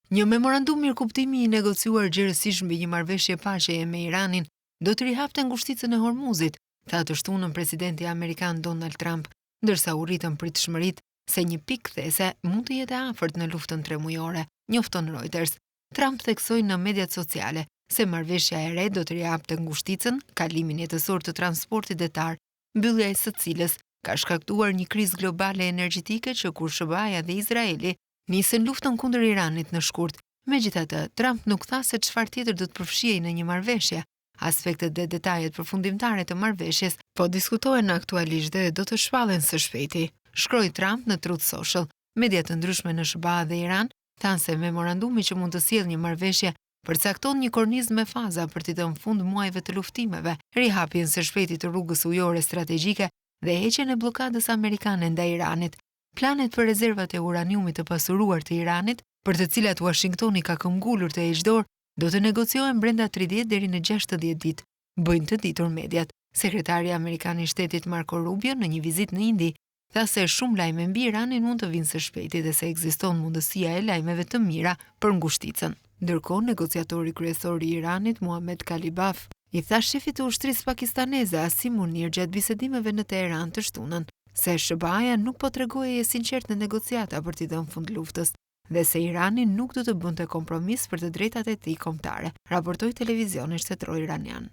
Një memorandum mirëkuptimi i negociuar gjerësisht mbi një marrëveshje paqeje me Iranin do të rihapte ngushticën e Hormuzit, tha të shtunën presidenti amerikan Donald Trump, ndërsa u rritën pritshmëritë se një pikë kthese mund të jetë afërt në luftën tremujore, njofton Reuters. Trump theksoi në mediat sociale se marrëveshja e re do të rihapte ngushticën, kalimin jetësor të transportit detar, mbyllja e së cilës ka shkaktuar një krizë globale energjetike që kur SBA-ja dhe Izraeli nisën luftën kundër Iranit në shkurt. Megjithatë, Trump nuk tha se çfarë tjetër do të përfshihej në një marrëveshje. Aspektet dhe detajet përfundimtare të marrëveshjes po diskutohen aktualisht dhe do të shpallen së shpejti, shkroi Trump në Truth Social. Media të ndryshme në SBA dhe Iran thanë se memorandumi që mund të sjellë një marrëveshje përcakton një kornizë me faza për t'i dhënë fund muajve të luftimeve, rihapjen së shpejti të rrugës ujore strategjike dhe heqjen e bllokadës amerikane ndaj Iranit. Planet për rezervat e uraniumit të pasuruar të Iranit, për të cilat Washingtoni ka këmbgulur të heqdor, do të negociohen brenda 30 deri në 60 ditë, bëjnë të ditur mediat. Sekretari amerikan i shtetit Marco Rubio në një vizitë në Indi tha se shumë lajme mbi Iranin mund të vinë së shpejti dhe se ekziston mundësia e lajmeve të mira për ngushticën. Ndërkohë, negociatori kryesor i Iranit, Mohammed Kalibaf, i tha shefit të ushtrisë pakistaneze Asim Munir gjatë bisedimeve në Teheran të shtunën se SBA-ja nuk po tregojë e sinqert në negociata për t'i dhënë fund luftës dhe se Irani nuk do të bënte kompromis për të drejtat e tij kombëtare, raportoi televizioni shtetror iranian.